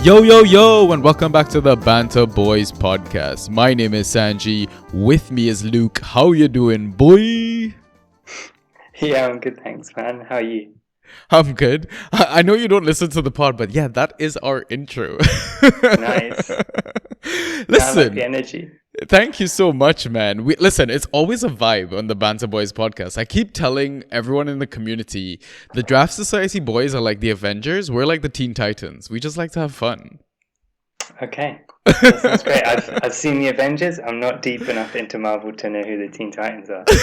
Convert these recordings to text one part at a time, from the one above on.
Yo, yo, yo, and welcome back to the Banter Boys podcast. My name is Sanji. With me is Luke. How you doing, boy? Yeah, I'm good, thanks, man. How are you? I'm good. I know you don't listen to the pod, but yeah, that is our intro. Nice. I like the Listen, energy. thank you so much, man. Listen, it's always a vibe on the Banter Boys podcast. I keep telling everyone in the community, the Draft Society boys are like the Avengers. We're like the Teen Titans. We just like to have fun. Okay, that sounds great. I've seen the Avengers. I'm not deep enough into Marvel to know who the Teen Titans are. So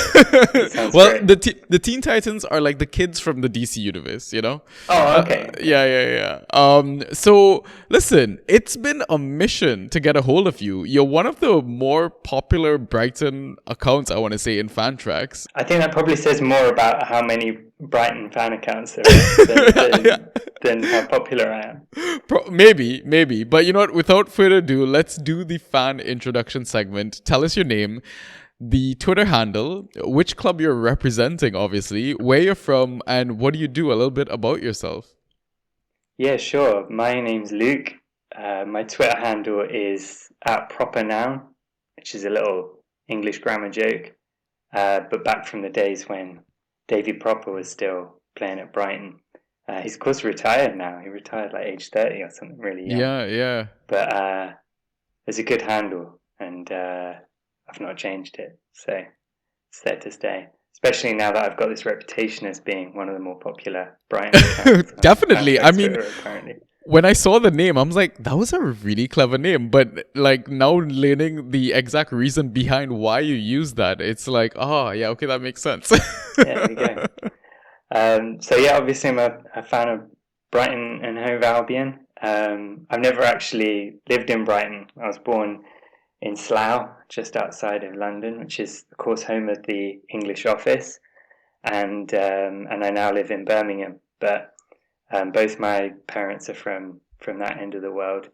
it sounds Well, great. the Teen Titans are like the kids from the DC universe, you know? Oh, okay. Yeah. So listen, it's been a mission to get a hold of you. You're one of the more popular Brighton accounts, I want to say, in fan tracks. I think that probably says more about how many Brighton fan accounts there are than how popular I am. Maybe. But you know what? Without further ado, let's do the fan introduction segment. Tell us your name, the Twitter handle, which club you're representing, obviously, where you're from, and what do you do? A little bit about yourself. Yeah, sure. My name's Luke. My Twitter handle is @propernoun, which is a little English grammar joke. But back from the days when Davy Proper was still playing at Brighton. He's of course retired now. He retired like age 30 or something really young. Yeah. But it's a good handle, and I've not changed it. So it's there to stay. Especially now that I've got this reputation as being one of the more popular Brighton accounts. Definitely. I mean, Twitter, apparently. when I saw the name, I was like, that was a really clever name. But like now learning the exact reason behind why you use that, it's like, oh, yeah, okay, that makes sense. Yeah, there you go. So yeah, obviously I'm a fan of Brighton and Hove Albion. I've never actually lived in Brighton. I was born in Slough, just outside of London, which is of course home of the English office, and I now live in Birmingham. But both my parents are from that end of the world,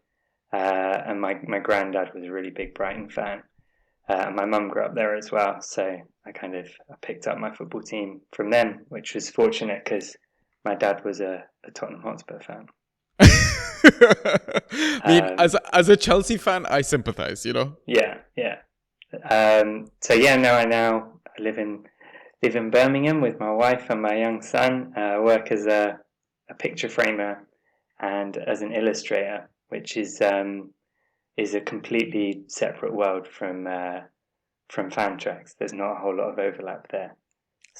and my granddad was a really big Brighton fan. And my mum grew up there as well, so I picked up my football team from them, which was fortunate because my dad was a Tottenham Hotspur fan. I mean, as a Chelsea fan, I sympathize, you know? Yeah. So yeah, I now live in Birmingham with my wife and my young son. I work as a picture framer and as an illustrator, which is a completely separate world from fan tracks. There's not a whole lot of overlap there.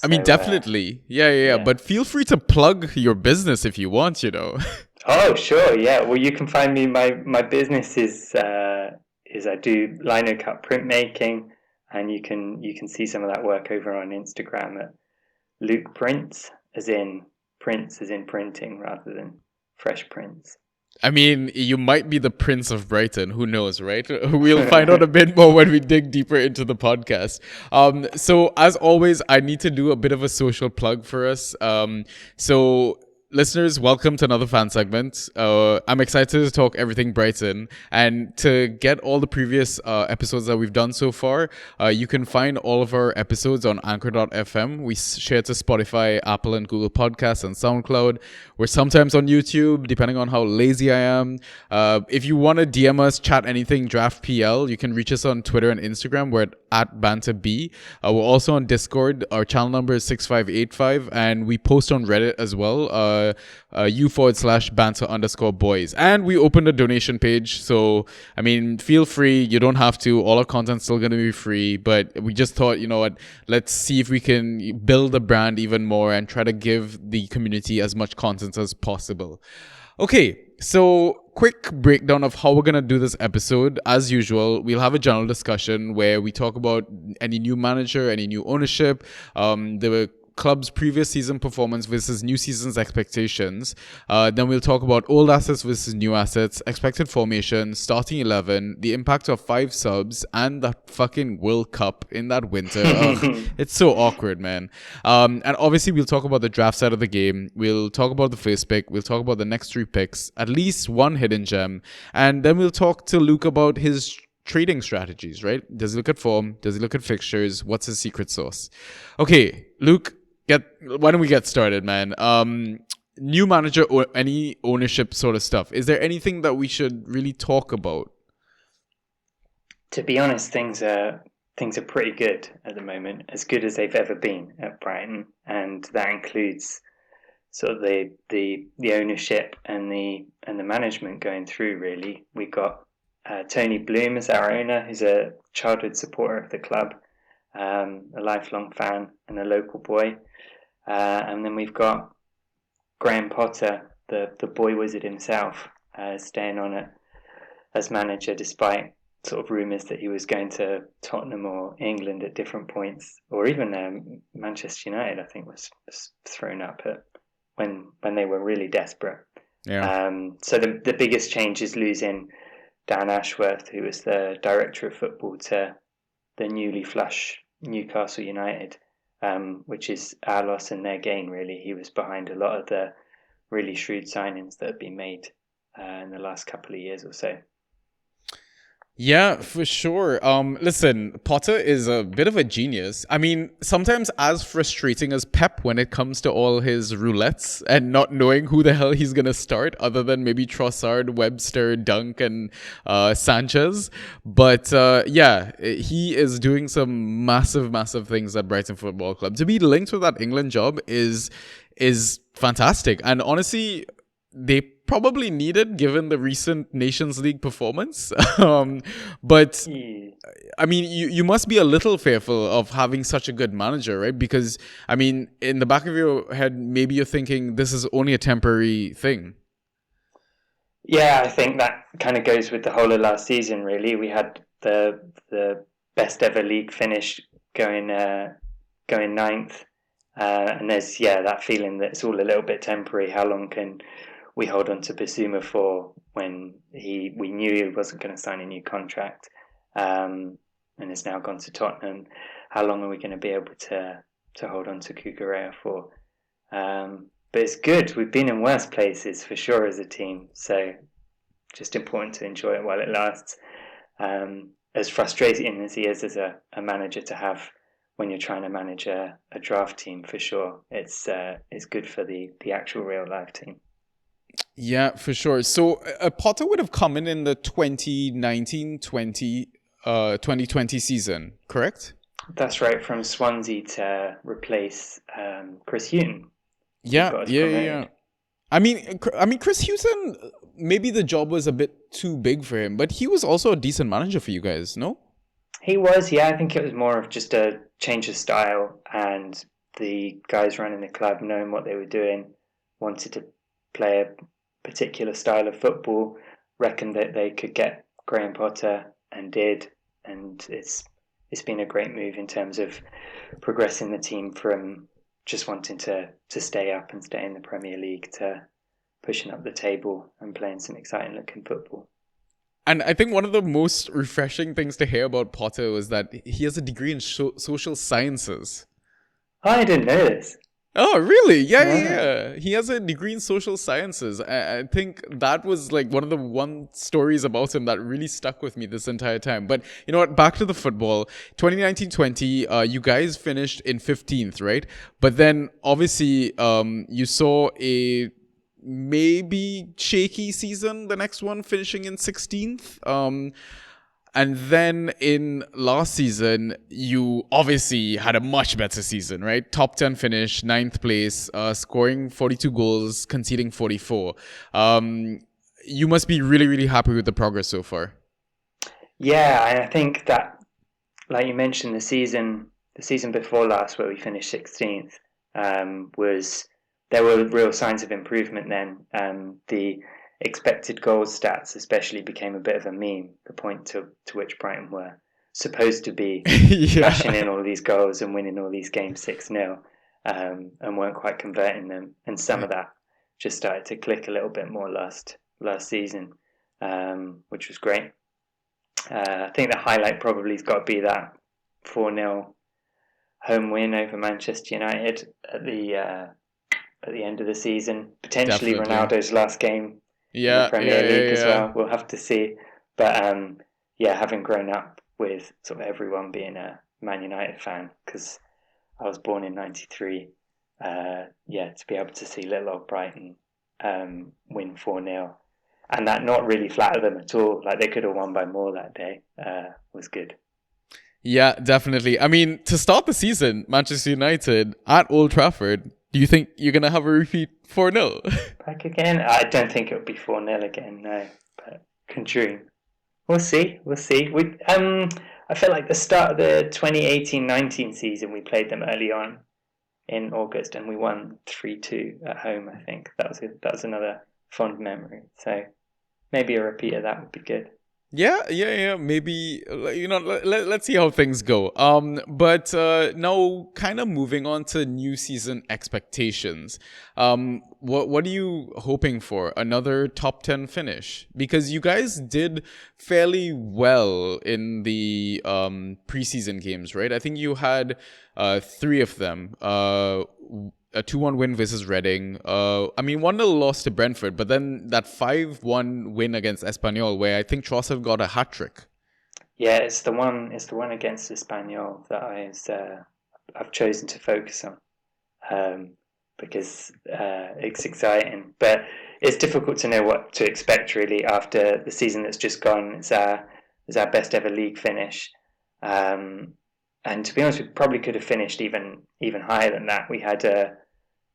I mean, definitely. Yeah. But feel free to plug your business if you want, you know. Oh, sure. Yeah. Well, you can find me. My business is I do lino cut printmaking, and you can see some of that work over on Instagram at Luke Prints, as in printing rather than fresh prints. I mean, you might be the Prince of Brighton. Who knows, right? We'll find out a bit more when we dig deeper into the podcast. So as always, I need to do a bit of a social plug for us. So listeners, welcome to another fan segment. I'm excited to talk everything Brighton, and to get all the previous episodes that we've done so far, you can find all of our episodes on Anchor.fm. We share to Spotify, Apple and Google Podcasts, and SoundCloud. We're sometimes on YouTube, depending on how lazy I am. If you want to DM us, chat anything, Draft PL, you can reach us on Twitter and Instagram. We're at BanterB. We're also on Discord. Our channel number is 6585, and we post on Reddit as well. u/banter_boys, and we opened a donation page, so I mean, feel free. You don't have to. All our content's still going to be free, but we just thought, you know what, let's see if we can build the brand even more and try to give the community as much content as possible. Okay, so quick breakdown of how we're going to do this episode. As usual, we'll have a general discussion where we talk about any new manager, any new ownership, the club's previous season performance versus new season's expectations. Then we'll talk about old assets versus new assets, expected formation, starting 11, the impact of 5 subs, and that fucking World Cup in that winter. It's so awkward, man. And obviously we'll talk about the draft side of the game. We'll talk about the first pick. We'll talk about the next 3 picks, at least one hidden gem. And then we'll talk to Luke about his trading strategies, right? Does he look at form? Does he look at fixtures? What's his secret sauce? Okay, Luke, why don't we get started, man? new manager or any ownership sort of stuff, is there anything that we should really talk about? To be honest, things are pretty good at the moment, as good as they've ever been at Brighton, and that includes sort of the ownership and the management going through. Really, we got Tony Bloom as our owner, who's a childhood supporter of the club, a lifelong fan and a local boy, and then we've got Graham Potter, the boy wizard himself, staying on as manager despite sort of rumours that he was going to Tottenham or England at different points, or even Manchester United, I think, was thrown up at when they were really desperate. Yeah. So the biggest change is losing Dan Ashworth, who was the director of football, to the newly flush Newcastle United, which is our loss and their gain, really. He was behind a lot of the really shrewd signings that have been made in the last couple of years or so. Yeah, for sure. Listen, Potter is a bit of a genius. I mean, sometimes as frustrating as Pep when it comes to all his roulettes and not knowing who the hell he's gonna start, other than maybe Trossard, Webster, Dunk, and Sanchez. But yeah, he is doing some massive, massive things at Brighton Football Club. To be linked with that England job is fantastic, and honestly, they probably needed given the recent Nations League performance. But I mean, you must be a little fearful of having such a good manager, right? Because I mean, in the back of your head, maybe you're thinking this is only a temporary thing. Yeah, I think that kind of goes with the whole of last season. Really, we had the best ever league finish, going ninth, and there's that feeling that it's all a little bit temporary. How long can we hold on to Basuma for when we knew he wasn't going to sign a new contract, and has now gone to Tottenham? How long are we going to be able to hold on to Cucurella for? But it's good. We've been in worse places for sure as a team, so just important to enjoy it while it lasts. As frustrating as he is as a manager to have when you're trying to manage a draft team, for sure, it's good for the actual real life team. Yeah, for sure. So Potter would have come in the 2019-2020 season, correct? That's right, from Swansea to replace Chris Hughton. Yeah. I mean, Chris Hughton, maybe the job was a bit too big for him, but he was also a decent manager for you guys, no? He was, yeah. I think it was more of just a change of style, and the guys running the club, knowing what they were doing, wanted to play a particular style of football, reckoned that they could get Graham Potter, and did. And it's been a great move in terms of progressing the team from just wanting to stay up and stay in the Premier League to pushing up the table and playing some exciting looking football. And I think one of the most refreshing things to hear about Potter was that he has a degree in social sciences. Oh, I didn't know this. Oh, really? Yeah. He has a degree in social sciences. I think that was like one of the stories about him that really stuck with me this entire time. But you know what? Back to the football. 2019-20, you guys finished in 15th, right? But then obviously you saw a maybe shaky season, the next one finishing in 16th. And then in last season, you obviously had a much better season, right? Top 10 finish, 9th place, scoring 42 goals, conceding 44. You must be really, really happy with the progress so far. Yeah, and I think that, like you mentioned, the season before last, where we finished 16th, there were real signs of improvement then. The expected goals stats especially became a bit of a meme, the point to which Brighton were supposed to be smashing in all these goals and winning all these games 6-0, and weren't quite converting them. And some of that just started to click a little bit more last season, which was great. I think the highlight probably has got to be that 4-0 home win over Manchester United at the end of the season. Potentially Definitely. Ronaldo's last game in the Premier League as well. We'll have to see. But having grown up with sort of everyone being a Man United fan, because I was born in '93, to be able to see little old Brighton win 4-0, and that not really flatter them at all. Like, they could have won by more that day. Was good. Yeah, definitely. I mean, to start the season, Manchester United at Old Trafford, do you think you're going to have a repeat 4-0? Back again? I don't think it'll be 4-0 again, no. But can dream. We'll see. We'll see. I felt like the start of the 2018-19 season, we played them early on in August, and we won 3-2 at home. I think that was another fond memory. So maybe a repeat of that would be good. Yeah. Maybe, let's see how things go. But now, kind of moving on to new season expectations. What are you hoping for? Another top 10 finish? Because you guys did fairly well in the preseason games, right? I think you had three of them. A 2-1 win versus Reading. 1-0 loss to Brentford, but then that 5-1 win against Espanyol, where I think Trossard got a hat trick. Yeah, it's the one. It's the one against Espanyol that I've chosen to focus on, because it's exciting, but it's difficult to know what to expect really after the season that's just gone. It's our best ever league finish. And to be honest, we probably could have finished even higher than that. We had a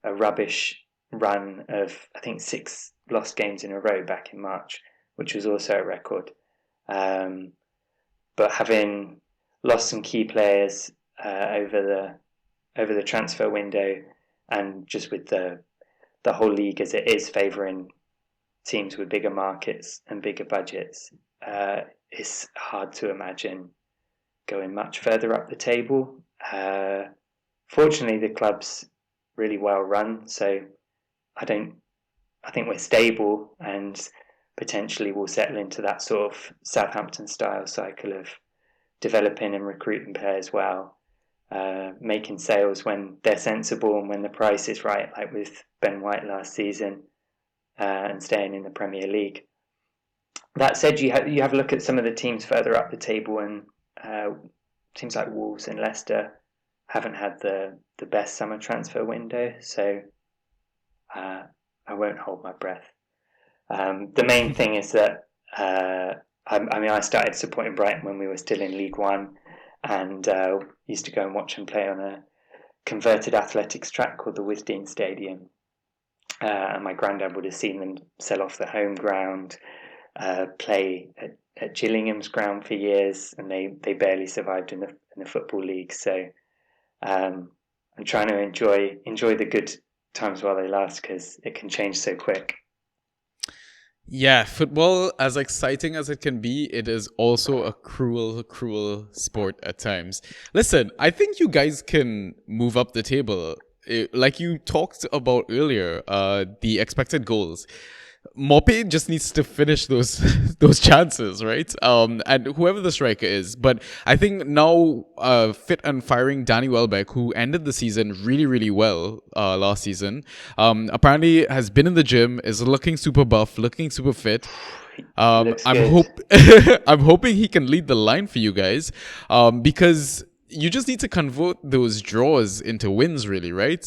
rubbish run of, I think, 6 lost games in a row back in March, which was also a record. But having lost some key players over the transfer window, and just with the whole league as it is favouring teams with bigger markets and bigger budgets, it's hard to imagine going much further up the table. Fortunately, the club's really well run, so I think we're stable, and potentially we'll settle into that sort of Southampton style cycle of developing and recruiting players well, making sales when they're sensible and when the price is right, like with Ben White last season, and staying in the Premier League. That said, you have a look at some of the teams further up the table, and teams like Wolves and Leicester haven't had the best summer transfer window, so I won't hold my breath. The main thing is that I started supporting Brighton when we were still in League One, and used to go and watch them play on a converted athletics track called the Wisden Stadium. And my granddad would have seen them sell off the home ground, play at Gillingham's ground for years, and they barely survived in the Football League. So I'm trying to enjoy the good times while they last, because it can change so quick. Yeah, football, as exciting as it can be, it is also a cruel, cruel sport at times. Listen, I think you guys can move up the table. Like you talked about earlier, the expected goals. Mope just needs to finish those those chances, right? And whoever the striker is, but I think now fit and firing Danny Welbeck, who ended the season really, really well last season. Apparently has been in the gym, is looking super buff, looking super fit. I'm hoping he can lead the line for you guys, because you just need to convert those draws into wins, really, right?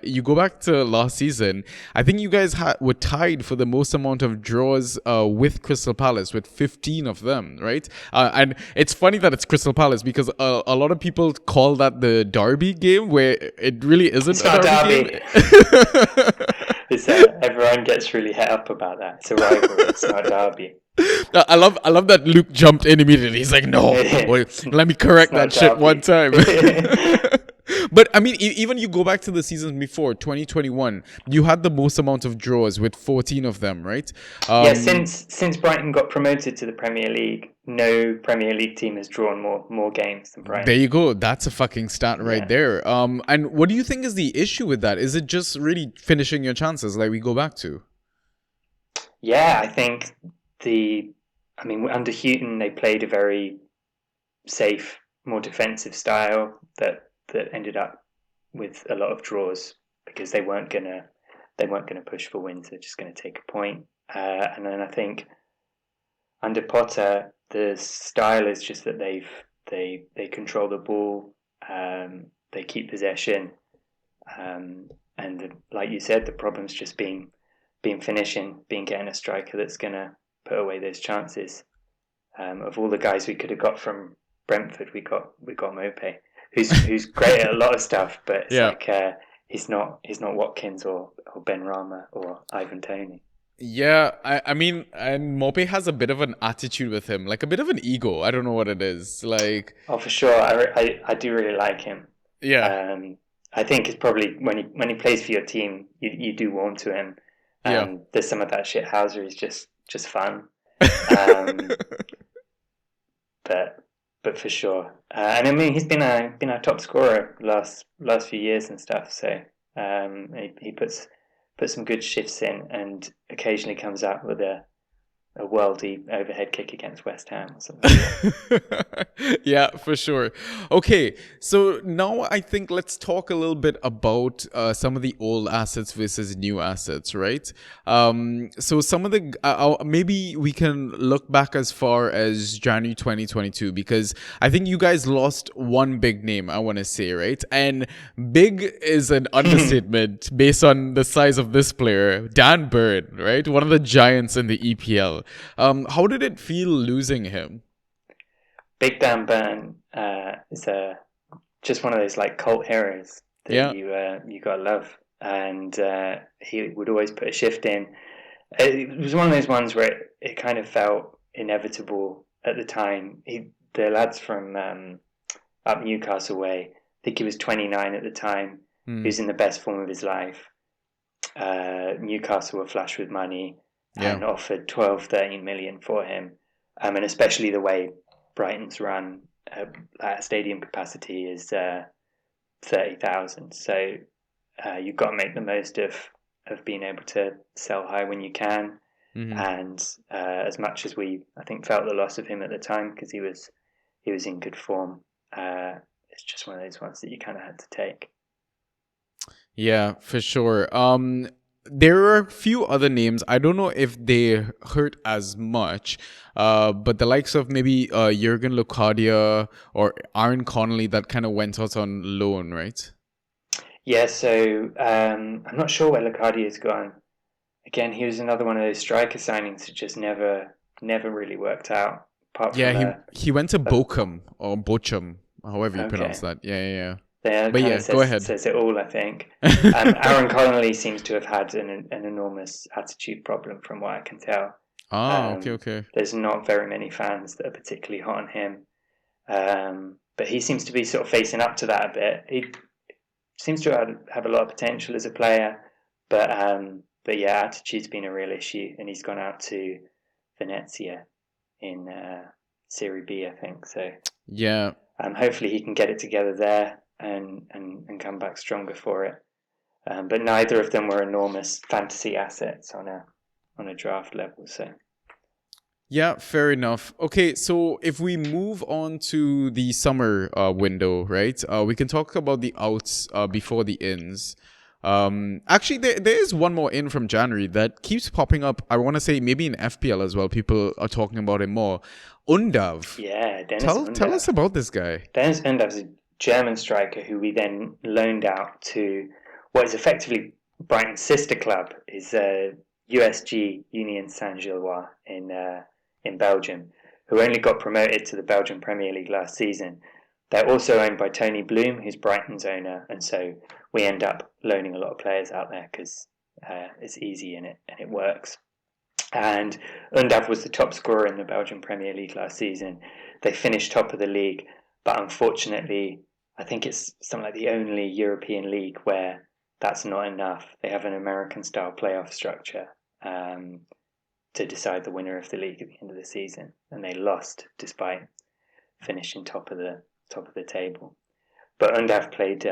You go back to last season, I think you guys were tied for the most amount of draws with Crystal Palace, with 15 of them, right? And it's funny that it's Crystal Palace, because a lot of people call that the derby game, where it really isn't a derby game. Everyone gets really het up about that. It's a rivalry, it's not a derby. I love that Luke jumped in immediately. He's like, no, wait, let me correct that shit one time. But I mean, even you go back to the seasons before, 2021, you had the most amount of draws with 14 of them, right? Since Brighton got promoted to the Premier League, no Premier League team has drawn more games than Brighton. There you go. That's a fucking stat right there. And what do you think is the issue with that? Is it just really finishing your chances, like we go back to? Yeah, I think under Hughton, they played a very safe, more defensive style that ended up with a lot of draws, because they weren't gonna push for wins. They're just gonna take a point. And then I think under Potter, the style is just that they control the ball, they keep possession, And like you said, the problem's just been finishing, getting a striker that's going to put away those chances. Of all the guys we could have got from Brentford, we got Mope, who's great at a lot of stuff, but it's Yeah. like he's not Watkins or Ben Rama or Ivan Toney. Yeah, I mean, and Mope has a bit of an attitude with him, like a bit of an ego. I don't know what it is. Like, Oh, for sure, I do really like him. yeah, I think it's probably when he plays for your team, you do warm to him. yeah. There's some of that shit Hauser is just fun. Um, but for sure, and I mean he's been our top scorer last few years and stuff. So he puts some good shifts in, and occasionally comes out with a worldy overhead kick against West Ham or something like that. Yeah, for sure. Okay, so now I think let's talk a little bit about some of the old assets versus new assets, right? So some of the maybe we can look back as far as January 2022 because I think you guys lost one big name, I want to say, right? And big is an understatement based on the size of this player, Dan Bird, right? One of the giants in the EPL. How did it feel losing him? Big Dan Burn is just one of those like cult heroes that Yeah. you gotta love, and he would always put a shift in. It was one of those ones where it kind of felt inevitable at the time. The lads from up Newcastle way, I think he was 29 at the time. He Hmm. was in the best form of his life. Newcastle were flush with money Yeah. and offered 12, 13 million for him. And especially the way Brighton's run at stadium capacity is 30,000. So you've got to make the most of being able to sell high when you can. Hmm. And as much as we, I think, felt the loss of him at the time because he was in good form, it's just one of those ones that you kind of had to take. Yeah, for sure. There are a few other names. I don't know if they hurt as much, but the likes of maybe Jurgen Locadia or Aaron Connolly that kind of went out on loan, right? Yeah, so I'm not sure where Lacadia's gone. Again, he was another one of those striker signings that just never really worked out. Apart Yeah, from he went to Bochum or Bochum, however you pronounce okay, that. Yeah, yeah, yeah. that But kind of yeah, go ahead. says it all, I think. Aaron Connolly seems to have had an enormous attitude problem, from what I can tell. Ah, okay, okay. There's not very many fans that are particularly hot on him, but he seems to be sort of facing up to that a bit. He seems to have a lot of potential as a player, but yeah, attitude's been a real issue, and he's gone out to Venezia in Serie B, I think. So Yeah. hopefully he can get it together there and come back stronger for it. But neither of them were enormous fantasy assets on a draft level. So Yeah, fair enough. Okay, so if we move on to the summer window, right? We can talk about the outs before the ins. Actually, there is one more in from January that keeps popping up. I want to say maybe in FPL as well. People are talking about it more. Undav. yeah, Dennis Tell Undav. us about this guy. Dennis Undav's a German striker who we then loaned out to what is effectively Brighton's sister club, is USG Union Saint-Gilloise in Belgium, who only got promoted to the Belgian Premier League last season. They're also owned by Tony Bloom, who's Brighton's owner, and so we end up loaning a lot of players out there because it's easy and it works. And Undav was the top scorer in the Belgian Premier League last season. They finished top of the league, but unfortunately, I think it's something like the only European league where that's not enough. They have an American-style playoff structure to decide the winner of the league at the end of the season, and they lost despite finishing top of the table. But Undav played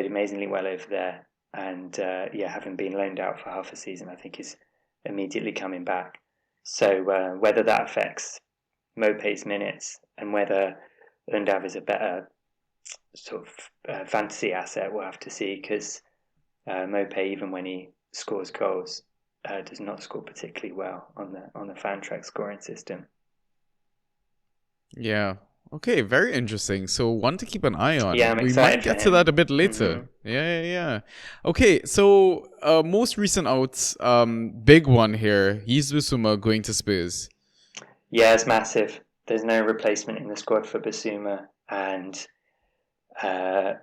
amazingly well over there, and yeah, having been loaned out for half a season, I think is immediately coming back. So whether that affects Mope's minutes and whether Undav is a better sort of fantasy asset, we'll have to see, because Mope, even when he scores goals, does not score particularly well on the Fan Trax scoring system. Yeah. Okay, very interesting. So one to keep an eye Yeah, on. I'm We might excited for get to that him. a bit later. Yeah. Okay, so most recent outs, big one here. He's Bissouma going to Spurs. Yeah, it's massive. There's no replacement in the squad for Basuma, and uh,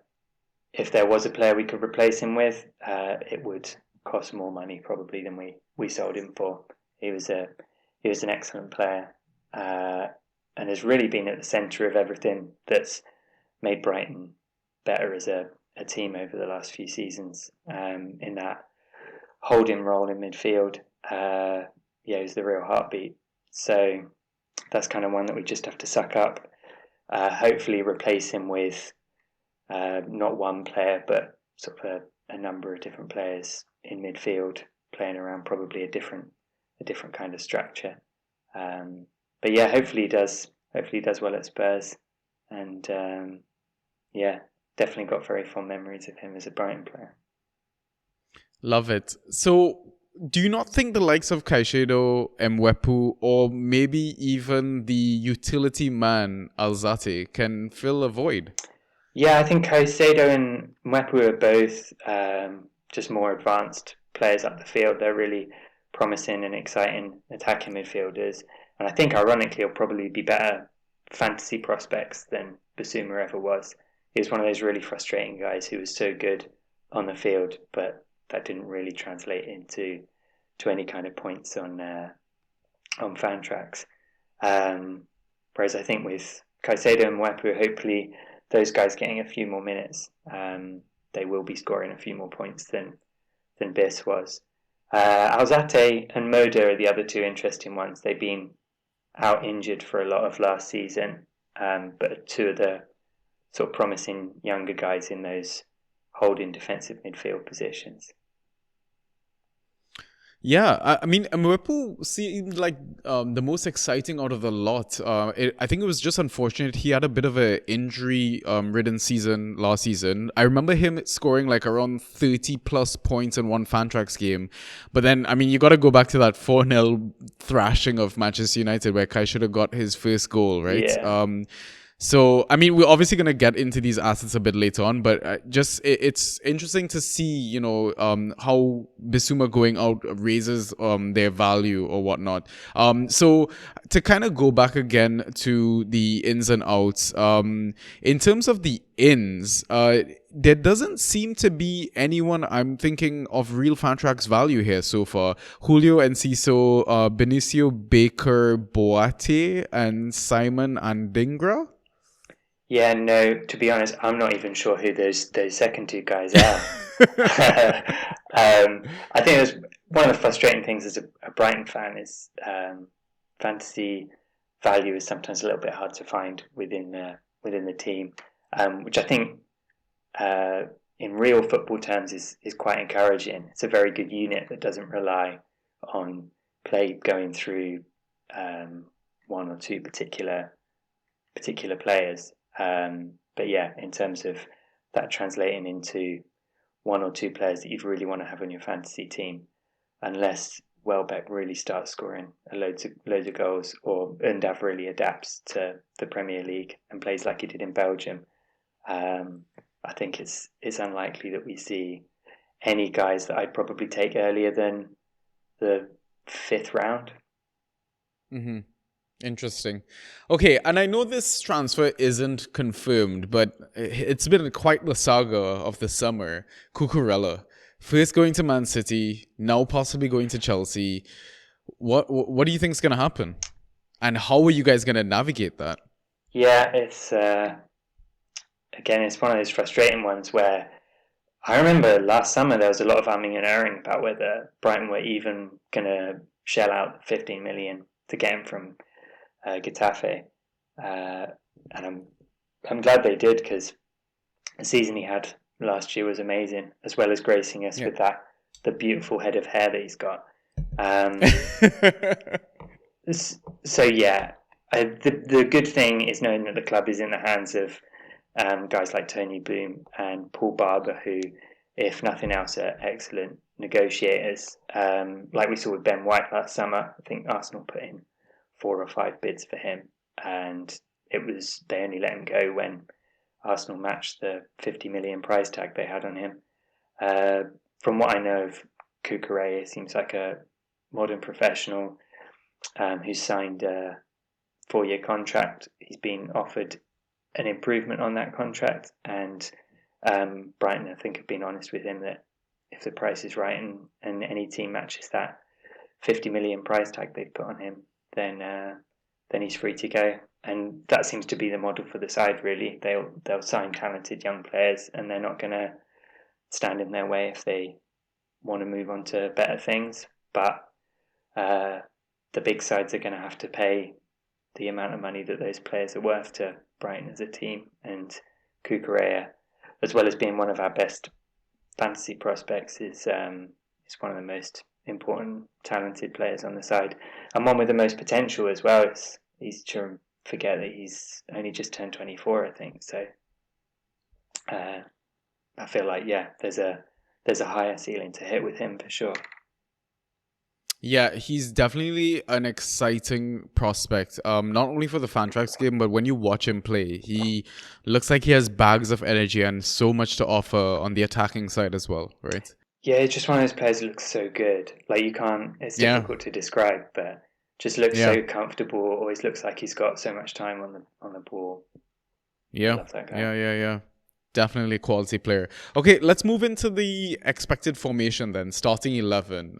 if there was a player we could replace him with, it would cost more money probably than we sold him for. He was an excellent player, and has really been at the centre of everything that's made Brighton better as a team over the last few seasons. In that holding role in midfield, he's the real heartbeat. So that's kind of one that we just have to suck up. Hopefully, replace him with not one player, but sort of a number of different players in midfield, playing around probably a different kind of structure. But yeah, hopefully he does. Hopefully he does well at Spurs, and definitely got very fond memories of him as a Brighton player. Love it. So, do you not think the likes of Caicedo, Mwepu, or maybe even the utility man Alzate can fill a void? Yeah, I think Caicedo and Mwepu are both just more advanced players up the field. They're really promising and exciting attacking midfielders. And I think, ironically, he'll probably be better fantasy prospects than Basuma ever was. He was one of those really frustrating guys who was so good on the field, but that didn't really translate into any kind of points on Fantrax. Whereas I think with Caicedo and Mwepu, hopefully those guys getting a few more minutes, they will be scoring a few more points than Biss was. Alzate and Moda are the other two interesting ones. They've been out injured for a lot of last season, but two of the sort of promising younger guys in those holding defensive midfield positions. Yeah, I mean, Mwepu seemed like the most exciting out of the lot. I think it was just unfortunate he had a bit of a injury-ridden season last season. I remember him scoring like around 30 plus points in one Fantrax game. But then, I mean, you got to go back to that 4-0 thrashing of Manchester United where Kai should have got his first goal, right? Yeah. So, I mean, we're obviously going to get into these assets a bit later on, but it's interesting to see, how Bissouma going out raises their value or whatnot. So to kind of go back again to the ins and outs, in terms of the ins, there doesn't seem to be anyone I'm thinking of real Fantrax value here so far. Julio Enciso, Benicio Baker Boate, and Simon Andingra. Yeah, no, to be honest, I'm not even sure who those second two guys are. I think that's one of the frustrating things as a Brighton fan is fantasy value is sometimes a little bit hard to find within the team, which I think in real football terms is quite encouraging. It's a very good unit that doesn't rely on play going through one or two particular players. But yeah, in terms of that translating into one or two players that you'd really want to have on your fantasy team, unless Welbeck really starts scoring loads of goals, or Undav really adapts to the Premier League and plays like he did in Belgium, I think it's unlikely that we see any guys that I'd probably take earlier than the 5th round. Mm-hmm. Interesting. Okay, and I know this transfer isn't confirmed, but it's been quite the saga of the summer. Cucurella, first going to Man City, now possibly going to Chelsea. What do you think is going to happen? And how are you guys going to navigate that? Yeah, it's again, it's one of those frustrating ones where I remember last summer there was a lot of umming and erring about whether Brighton were even going to shell out 15 million to get him from Getafe, and I'm glad they did, because the season he had last year was amazing, as well as gracing us with the beautiful head of hair that he's got. So yeah, the good thing is knowing that the club is in the hands of guys like Tony Bloom and Paul Barber, who, if nothing else, are excellent negotiators. Like we saw with Ben White last summer, I think Arsenal put in 4 or 5 bids for him, and they only let him go when Arsenal matched the 50 million price tag they had on him. From what I know of Cucurella, he seems like a modern professional who's signed a 4-year contract. He's been offered an improvement on that contract, and Brighton, I think, have been honest with him that if the price is right and any team matches that 50 million price tag they've put on him, then he's free to go. And that seems to be the model for the side, really. They'll sign talented young players, and they're not going to stand in their way if they want to move on to better things. But the big sides are going to have to pay the amount of money that those players are worth to Brighton as a team. And Cucurella, as well as being one of our best fantasy prospects, is one of the most important, talented players on the side, and one with the most potential as well. He's to forget that he's only just turned 24, I think. So I feel like there's a higher ceiling to hit with him for sure. Yeah, he's definitely an exciting prospect. Not only for the Fantrax game, but when you watch him play, he looks like he has bags of energy and so much to offer on the attacking side as well, right? Yeah, it's just one of those players who looks so good. Like it's difficult to describe, but just looks so comfortable. Always looks like he's got so much time on the ball. Yeah, I love that guy. Yeah. Definitely a quality player. Okay, let's move into the expected formation then, starting 11.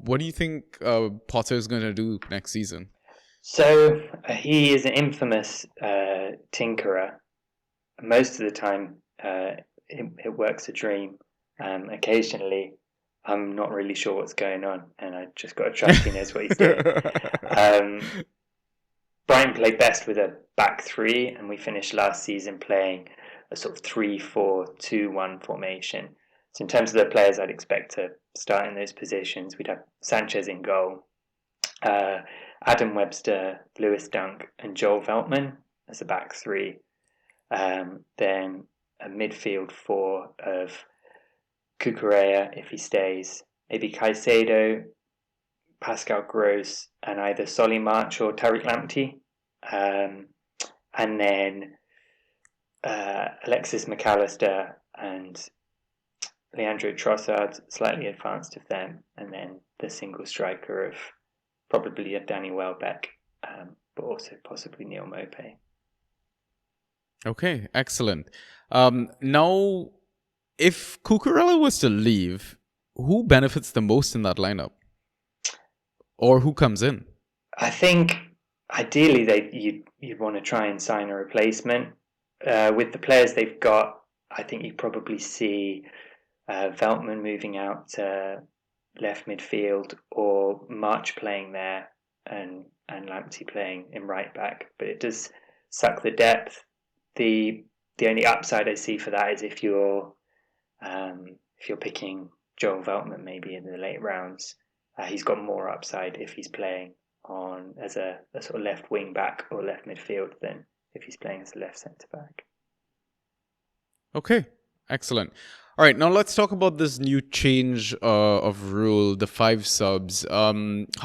What do you think Potter is going to do next season? So he is an infamous tinkerer. Most of the time, it works a dream. Occasionally, I'm not really sure what's going on, and I just got to trust he knows what he's doing. Brighton played best with a back three, and we finished last season playing a sort of 3-4-2-1 formation. So in terms of the players I'd expect to start in those positions, we'd have Sanchez in goal, Adam Webster, Lewis Dunk, and Joel Veltman as a back three. Then a midfield four of Cucurella, if he stays, maybe Caicedo, Pascal Gross, and either Solly March or Tariq Lamptey. And then Alexis McAllister and Leandro Trossard, slightly advanced of them, and then the single striker of probably a Danny Welbeck, but also possibly Neil Maupay. Okay, excellent. Now, if Cucurella was to leave, who benefits the most in that lineup? Or who comes in? I think ideally you'd want to try and sign a replacement. With the players they've got, I think you probably see Veltman moving out to left midfield, or March playing there and Lamptey playing in right back. But it does suck the depth. The only upside I see for that is if you're picking Joel Veltman maybe in the late rounds, he's got more upside if he's playing on as a sort of left wing back or left midfield than if he's playing as a left centre back. Okay, excellent. All right, now let's talk about this new change of rule, the 5 subs. How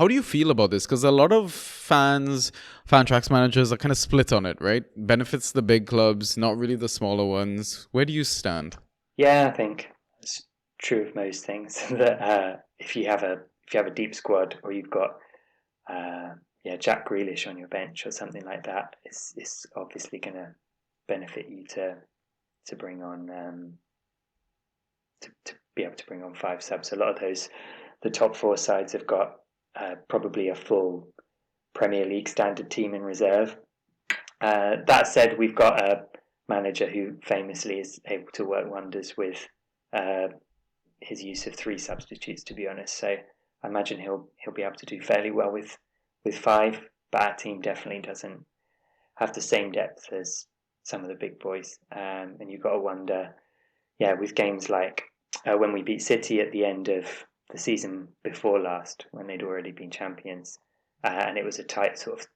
do you feel about this? Because a lot of Fantrax managers are kind of split on it, right? Benefits the big clubs, not really the smaller ones. Where do you stand? Yeah, I think it's true of most things. That if you have a deep squad, or you've got Jack Grealish on your bench or something like that, it's obviously going to benefit you to bring on. To be able to bring on 5 subs. A lot of those, the top 4 sides have got probably a full Premier League standard team in reserve. That said, we've got a manager who famously is able to work wonders with his use of 3 substitutes, to be honest. So I imagine he'll be able to do fairly well with 5, but our team definitely doesn't have the same depth as some of the big boys. And you've got to wonder, with games like when we beat City at the end of the season before last, when they'd already been champions, and it was a tight sort of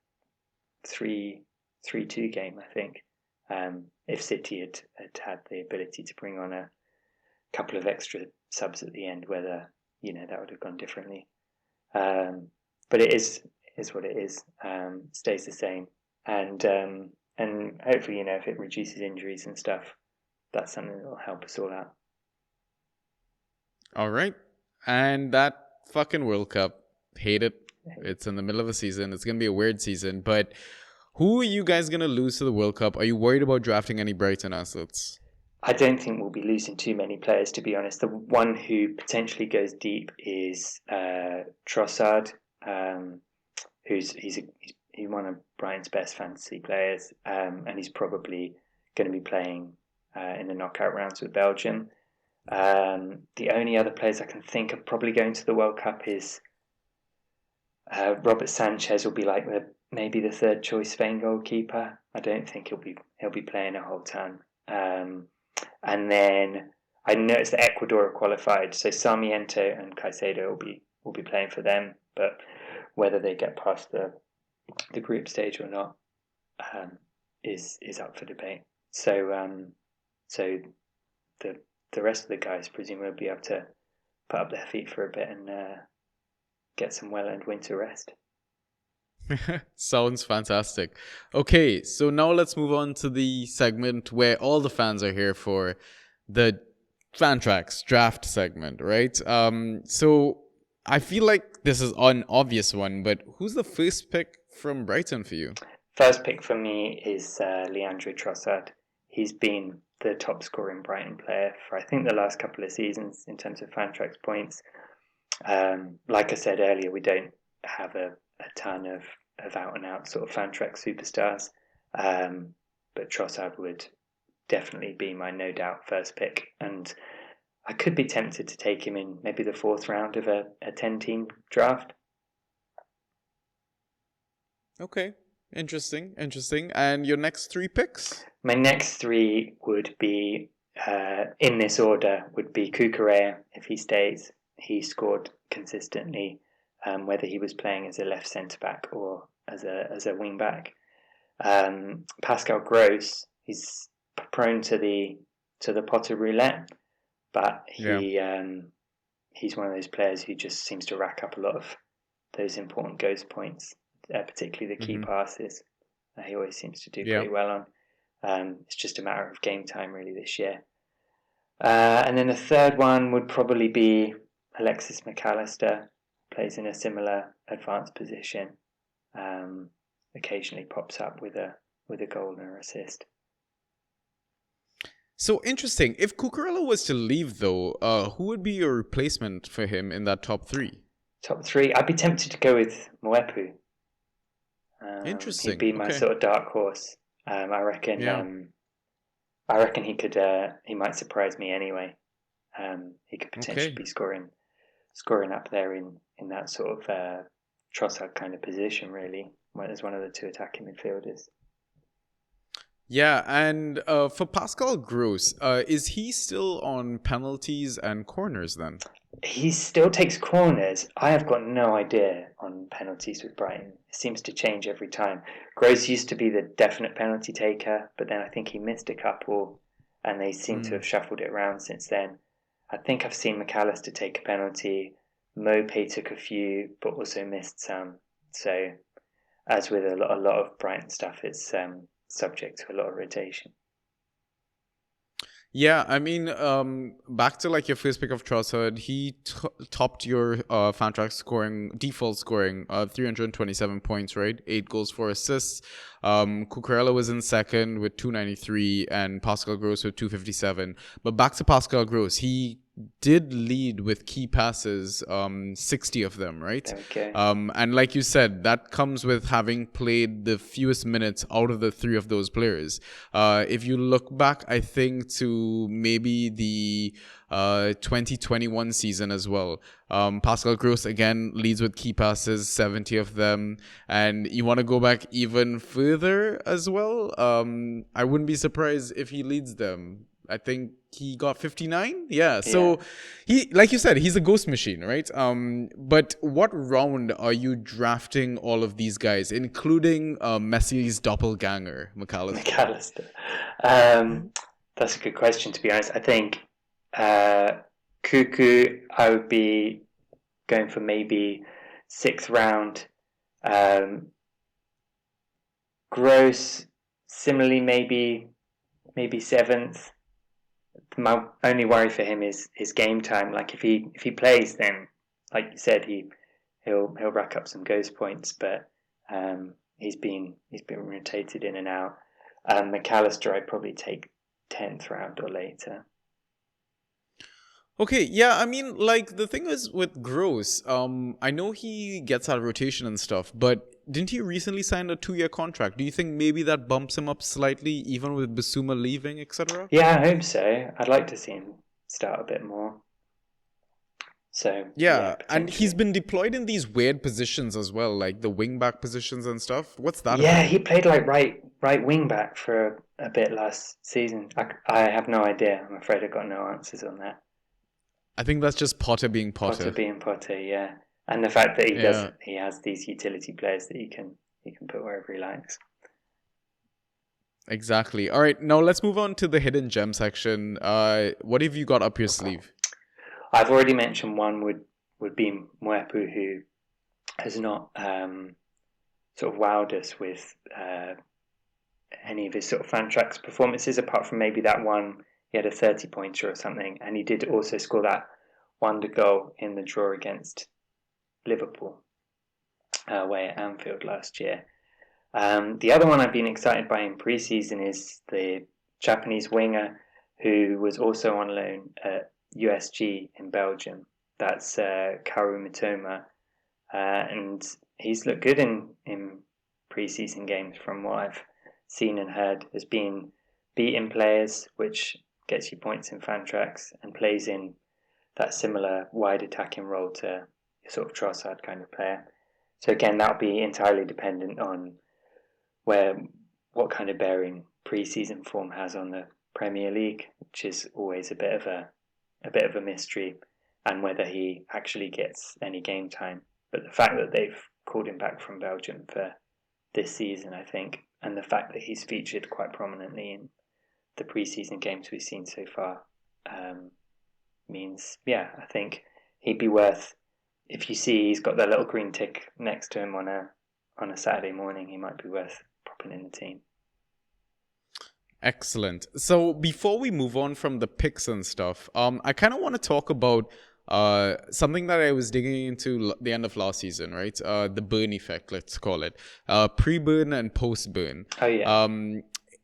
3-2 game, I think. If City had the ability to bring on a couple of extra subs at the end, whether that would have gone differently. But it is what it is. Stays the same, and And hopefully, if it reduces injuries and stuff, that's something that will help us all out. All right. And that fucking World Cup, hate it. It's in the middle of the season. It's going to be a weird season. But who are you guys going to lose to the World Cup? Are you worried about drafting any Brighton assets? I don't think we'll be losing too many players, to be honest. The one who potentially goes deep is Trossard, he's one of Brighton's best fantasy players, and he's probably going to be playing in the knockout rounds with Belgium. The only other players I can think of probably going to the World Cup is Robert Sanchez will be like maybe the third choice Spain goalkeeper. I don't think he'll be playing a whole ton. And then I noticed that Ecuador are qualified, so Sarmiento and Caicedo will be playing for them. But whether they get past the group stage or not is up for debate. So the rest of the guys presumably will be able to put up their feet for a bit and get some well-earned winter rest. Sounds fantastic. Okay, so now let's move on to the segment where all the fans are here for, the Trax draft segment, right? So I feel like this is an obvious one, but who's the first pick from Brighton for you? First pick for me is Leandro Trossard. He's been the top scoring Brighton player for I think the last couple of seasons in terms of Fantrax points. Like I said earlier, we don't have a ton of out and out sort of Fantrax superstars, but Trossard would definitely be my no doubt first pick, and I could be tempted to take him in maybe the fourth round of a 10-team draft. Okay, interesting. And your next three picks? My next three would be, in this order, would be Cucurella if he stays. He scored consistently, whether he was playing as a left centre back or as a wing back. Pascal Gross, he's prone to the Potter roulette, but he's one of those players who just seems to rack up a lot of those important ghost points, particularly the key passes. He always seems to do pretty well on. It's just a matter of game time really this year. And then the third one would probably be Alexis McAllister, plays in a similar advanced position. Occasionally pops up with a goal and an assist. So interesting. If Cucurella was to leave, though, who would be your replacement for him in that top three? Top three, I'd be tempted to go with Mwepu. Interesting. He'd be my sort of dark horse. I reckon. Yeah. I reckon he could. He might surprise me anyway. He could potentially be scoring up there in that sort of Trossard kind of position, really, as one of the two attacking midfielders. Yeah, and for Pascal Gross, is he still on penalties and corners then? He still takes corners. I have got no idea on penalties with Brighton. It seems to change every time. Gross used to be the definite penalty taker, but then I think he missed a couple, and they seem to have shuffled it around since then. I think I've seen McAllister take a penalty. Mopé took a few, but also missed some. So, as with a lot of Brighton stuff, it's subject to a lot of rotation. Yeah, I mean, back to like your first pick of Trossard, he topped your Fantrax default scoring, 327 points, right? 8 goals, 4 assists. Cucurella was in second with 293 and Pascal Gross with 257. But back to Pascal Gross, he did lead with key passes, 60 of them, right? Okay. And like you said, that comes with having played the fewest minutes out of the three of those players. If you look back, I think to maybe the 2021 season as well, Pascal Gross again leads with key passes, 70 of them. And you want to go back even further as well? I wouldn't be surprised if he leads them. I think he got 59. Yeah. So he, like you said, he's a ghost machine, right? But what round are you drafting all of these guys, including Messi's doppelganger, McAllister? That's a good question, to be honest. I think Cuckoo, I would be going for maybe 6th round. Gross, similarly, maybe seventh. My only worry for him is his game time. Like if he plays, then like you said, he'll rack up some ghost points. But he's been rotated in and out. McAllister, I'd probably take 10th round or later. Okay, yeah, I mean, like the thing is with Gross, I know he gets out of rotation and stuff, but didn't he recently sign a 2-year contract? Do you think maybe that bumps him up slightly, even with Basuma leaving, etc.? Yeah, I hope so. I'd like to see him start a bit more. So yeah, Yeah, and he's potentially. been deployed in these weird positions as well, like the wingback positions and stuff. What's that Yeah, about? he played like right wing back for a bit last season. I have no idea. I'm afraid I got no answers on that. I think that's just Potter being Potter Potter. being Potter, yeah, and the fact that Yeah, he has these utility players that he can put wherever he likes. exactly. All right, now let's move on to the hidden gem section. What have you got up your sleeve? I've already mentioned one would be Mwepu, who has not sort of wowed us with any of his sort of Fantrax performances, apart from maybe that one. He had a 30-pointer or something, and he did also score that wonder goal in the draw against Liverpool away at Anfield last year. The other one I've been excited by in pre-season is the Japanese winger who was also on loan at USG in Belgium. That's Karu Mitoma, and he's looked good in pre-season games from what I've seen and heard. Has been beating players, which gets you points in Fantrax, and plays in that similar wide attacking role to your sort of Trossard kind of player. So again, that'll be entirely dependent on what kind of bearing pre-season form has on the Premier League, which is always a bit of a mystery, and whether he actually gets any game time. But the fact that they've called him back from Belgium for this season, I think, and the fact that he's featured quite prominently in the pre-season games we've seen so far, means, yeah, I think he'd be worth. If you see he's got that little green tick next to him on a Saturday morning, he might be worth popping in the team. Excellent. So before we move on from the picks and stuff, I kind of want to talk about something that I was digging into the end of last season, right? The burn effect, let's call it, pre-burn and post-burn. Oh yeah.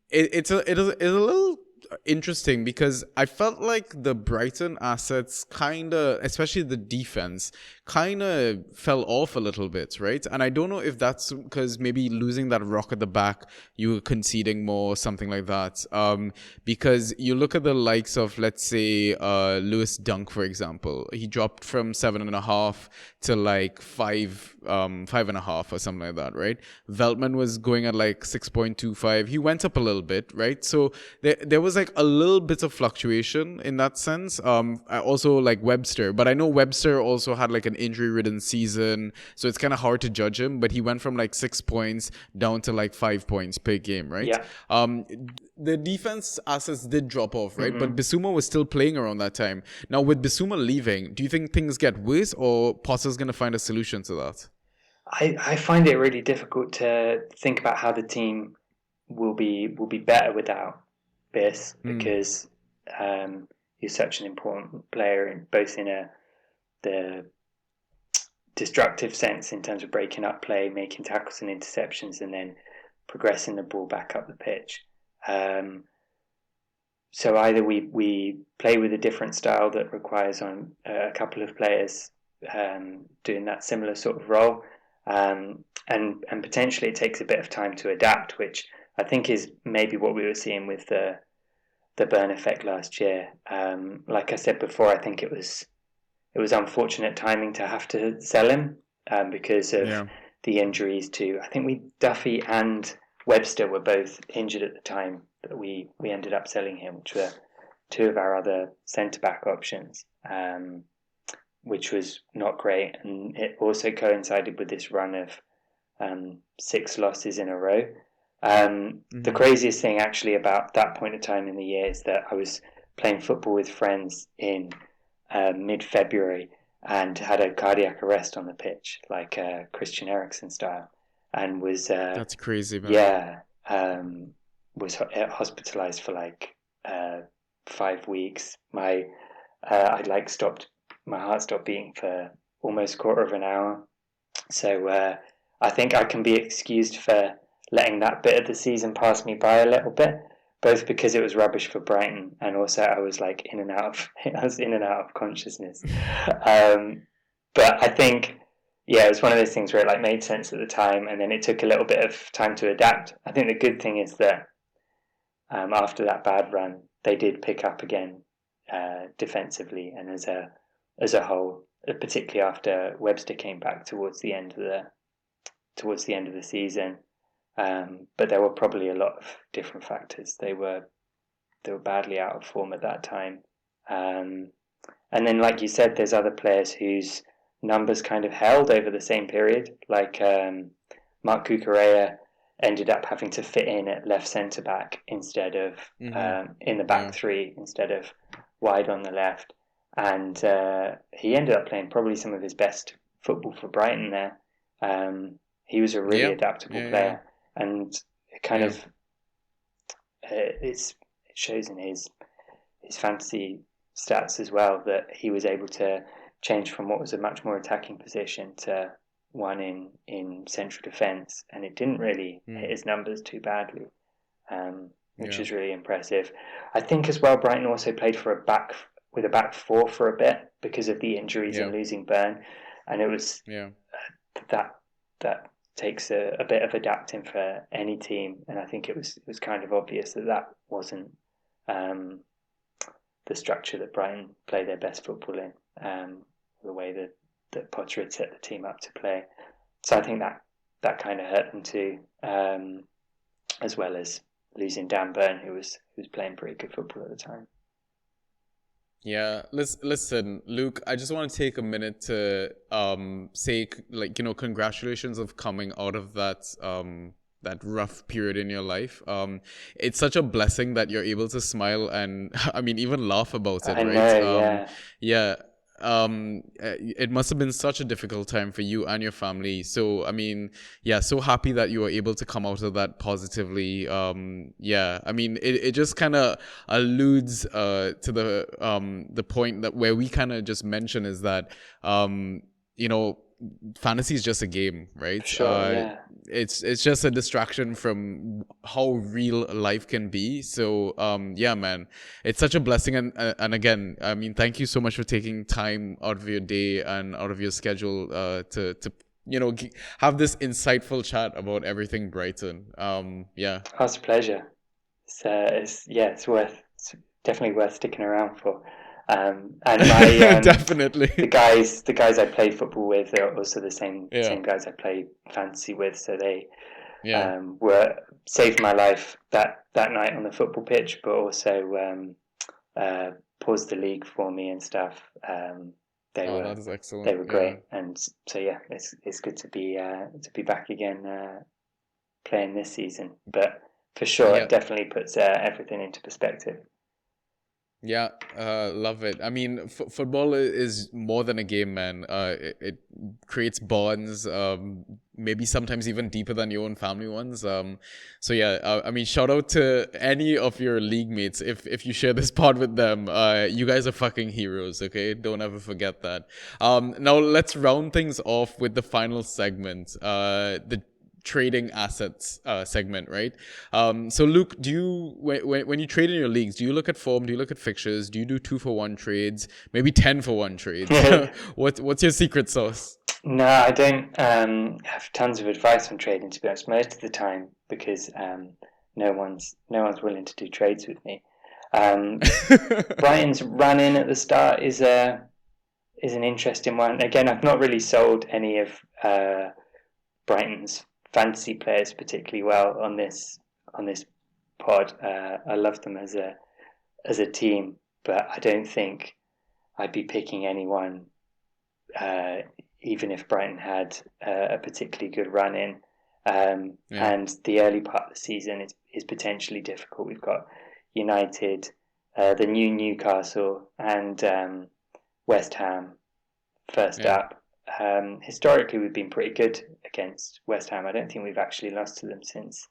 It's a little interesting because I felt like the Brighton assets kind of, especially the defense, kind of fell off a little bit, right? And I don't know if that's because maybe losing that rock at the back, you were conceding more, something like that. Because you look at the likes of, let's say, Lewis Dunk, for example, he dropped from 7.5 to like 5.5 or something like that, right? Veltman was going at like 6.25. He went up a little bit, right? So there was like a little bit of fluctuation in that sense. I also like Webster, but I know Webster also had like an injury-ridden season, so it's kind of hard to judge him. But he went from like 6 points down to like 5 points per game, right? Yeah. The defense assets did drop off, right? Mm-hmm. But Bissouma was still playing around that time. Now with Bissouma leaving, do you think things get worse, or Potter's gonna find a solution to that? I find it really difficult to think about how the team will be better without Biss, because he's such an important player in both in the destructive sense in terms of breaking up play, making tackles and interceptions, and then progressing the ball back up the pitch. So either we play with a different style that requires on a couple of players doing that similar sort of role, and potentially it takes a bit of time to adapt, which I think is maybe what we were seeing with the burn effect last year. Like I said before, I think it was unfortunate timing to have to sell him because of Yeah. the injuries to, I think Duffy and Webster were both injured at the time that we ended up selling him, which were two of our other centre back options, which was not great. And it also coincided with this run of 6 losses in a row. The craziest thing actually about that point of time in the year is that I was playing football with friends in mid-February and had a cardiac arrest on the pitch, like Christian Eriksen style, and was That's crazy, man. yeah, was hospitalized for like 5 weeks. My heart stopped beating for almost a quarter of an hour. So I think I can be excused for letting that bit of the season pass me by a little bit, both because it was rubbish for Brighton and also I was like in and out of consciousness. But I think, yeah, it was one of those things where it like made sense at the time, and then it took a little bit of time to adapt. I think the good thing is that after that bad run, they did pick up again defensively and as a whole, particularly after Webster came back towards the end of the season. But there were probably a lot of different factors. They were badly out of form at that time. And then, like you said, there's other players whose numbers kind of held over the same period. Like Mark Cucurella ended up having to fit in at left centre back instead of in the back three instead of wide on the left. And he ended up playing probably some of his best football for Brighton there. He was a really adaptable player, and it kind of it shows in his fantasy stats as well that he was able to change from what was a much more attacking position to one in central defence, and it didn't really hit his numbers too badly, which is really impressive. I think as well Brighton also played with a back four for a bit because of the injuries and losing Burn, and it was that takes a bit of adapting for any team, and I think it was kind of obvious that wasn't the structure that Brighton play their best football in, the way that Potter had set the team up to play. So I think that kind of hurt them too, as well as losing Dan Burn, who was playing pretty good football at the time. Yeah, listen, Luke, I just want to take a minute to say, like, congratulations of coming out of that rough period in your life. It's such a blessing that you're able to smile and I mean even laugh about it, I right? know, It must have been such a difficult time for you and your family. So I mean, so happy that you were able to come out of that positively. I mean, it just kind of alludes to the point that where we kind of just mentioned is that fantasy is just a game, right? Sure, It's just a distraction from how real life can be. So man, it's such a blessing, and again, I mean, thank you so much for taking time out of your day and out of your schedule to have this insightful chat about everything Brighton. It's a pleasure. It's definitely worth sticking around for. And my definitely the guys I played football with are also the same guys I played fantasy with, so they were saved my life that night on the football pitch, but also paused the league for me and stuff. That is excellent. They were great, and so it's good to be back again playing this season. But for sure, it definitely puts everything into perspective. Yeah, love it. I mean, football is more than a game, man. It creates bonds, maybe sometimes even deeper than your own family ones. So yeah, I mean, shout out to any of your league mates if you share this pod with them. You guys are fucking heroes, okay? Don't ever forget that. Now let's round things off with the final segment. The trading assets segment, right? So Luke, do you when you trade in your leagues, do you look at form? Do you look at fixtures? Do you do 2-for-1 trades? Maybe 10-for-1 trades? What's your secret sauce? No, I don't have tons of advice on trading, to be honest. Most of the time, because no one's willing to do trades with me. Brighton's run in at the start is an interesting one. Again, I've not really sold any of Brighton's fantasy players particularly well on this pod. I love them as a team, but I don't think I'd be picking anyone, even if Brighton had a particularly good run in. And the early part of the season is potentially difficult. We've got United, the new Newcastle, and West Ham first up. Historically, we've been pretty good against West Ham. I don't think we've actually lost to them since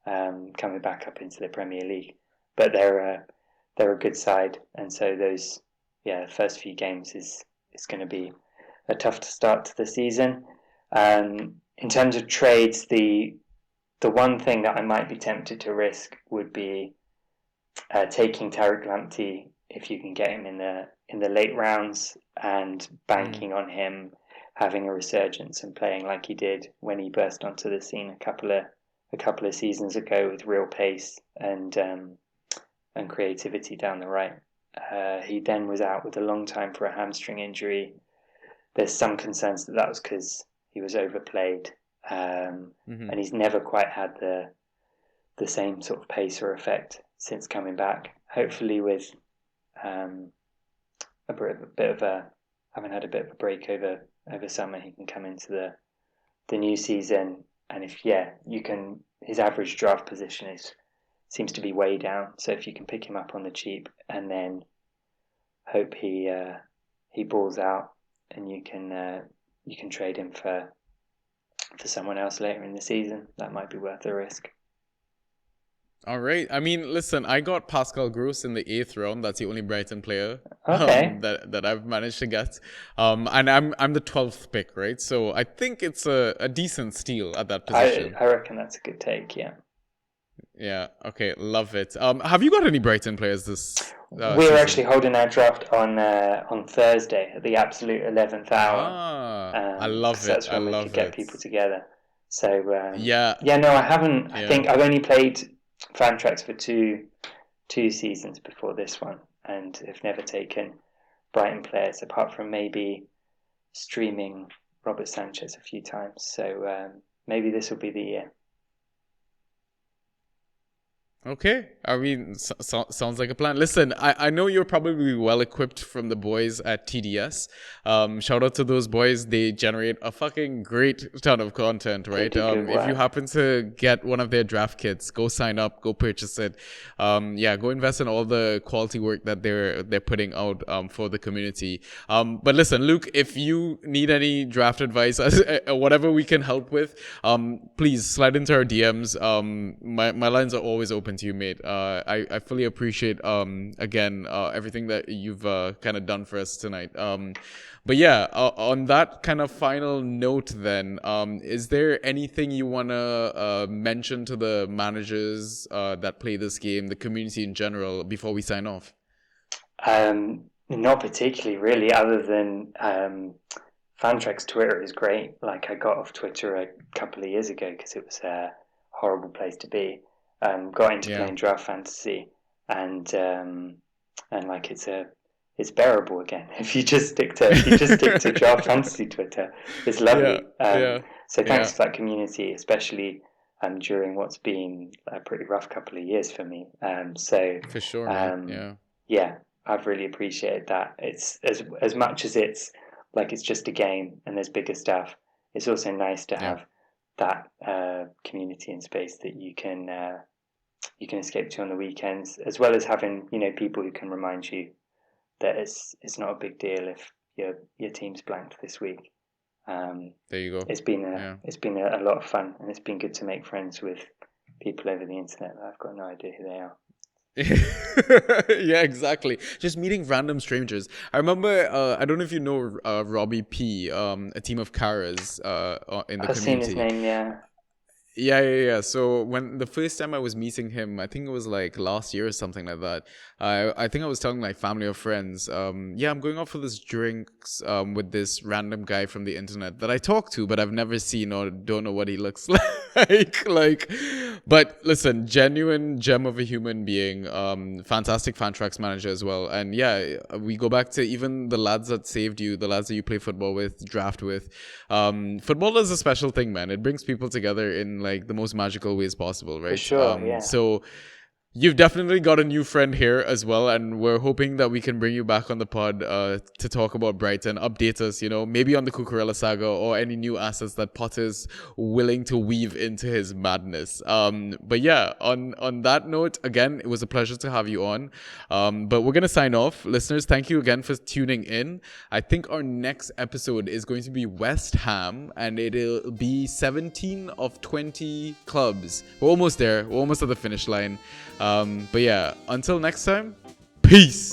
coming back up into the Premier League. But they're a good side, and so those the first few games is going to be a tough start to the season. In terms of trades, the one thing that I might be tempted to risk would be taking Tariq Lamptey if you can get him in the late rounds, and banking on him having a resurgence and playing like he did when he burst onto the scene a couple of seasons ago with real pace and creativity down the right. He then was out with a long time for a hamstring injury. There's some concerns that was because he was overplayed, and he's never quite had the same sort of pace or effect since coming back. Hopefully, with having had a bit of a break over summer, he can come into the new season. And if his average draft position seems to be way down. So if you can pick him up on the cheap and then hope he balls out, and you can trade him for someone else later in the season, that might be worth the risk. All right. I mean, listen, I got Pascal Gross in the 8th round. That's the only Brighton player that I've managed to get. And I'm the 12th pick, right? So I think it's a decent steal at that position. I reckon that's a good take, yeah. Yeah, okay, love it. Have you got any Brighton players this We're season? actually holding our draft on Thursday at the absolute 11th hour. I love it. That's when we could get people together. So no, I haven't. Yeah. I think I've only played fan tracks for two seasons before this one, and have never taken Brighton players apart from maybe streaming Robert Sanchez a few times. So maybe this will be the year. Okay, I mean, sounds like a plan. Listen, I know you're probably well equipped from the boys at TDS. Shout out to those boys. They generate a fucking great ton of content, right? If you happen to get one of their draft kits, go sign up, go purchase it. Go invest in all the quality work that they're putting out for the community. But listen, Luke, if you need any draft advice, whatever we can help with, please slide into our DMs. My lines are always open to you, mate. I fully appreciate again everything that you've kind of done for us tonight. But yeah, on that kind of final note then, is there anything you want to mention to the managers that play this game, the community in general, before we sign off? Not particularly, really, other than Fantrax's Twitter is great. Like, I got off Twitter a couple of years ago because it was a horrible place to be. Got into playing draft fantasy, and like it's bearable again if you just stick to draft fantasy Twitter. It's lovely. So thanks to that community, especially during what's been a pretty rough couple of years for me. So for sure, I've really appreciated that. It's as much as it's like it's just a game and there's bigger stuff. It's also nice to have that community and space that you can escape to on the weekends, as well as having people who can remind you that it's not a big deal if your team's blanked this week. There you go. It's been a lot of fun, and it's been good to make friends with people over the internet that I've got no idea who they are. Yeah, exactly. Just meeting random strangers. I remember, I don't know if you know Robbie P, a team of Karas in the community. I've seen his name, yeah. Yeah. So when the first time I was meeting him, I think it was like last year or something like that. I think I was telling my family or friends, I'm going out for this drinks with this random guy from the internet that I talk to, but I've never seen or don't know what he looks like. But listen, genuine gem of a human being, fantastic Fantrax manager as well. And yeah, we go back to even the lads that saved you, the lads that you play football with, draft with. Football is a special thing, man. It brings people together in like the most magical ways possible, right? For sure, yeah. So You've definitely got a new friend here as well, and we're hoping that we can bring you back on the pod to talk about Brighton, update us, maybe on the Cucurella saga or any new assets that Potter's willing to weave into his madness. But yeah, on that note, again, it was a pleasure to have you on. But we're gonna sign off, listeners. Thank you again for tuning in. I think our next episode is going to be West Ham, and it'll be 17 of 20 clubs. We're almost there. We're almost at the finish line. But yeah, until next time, peace.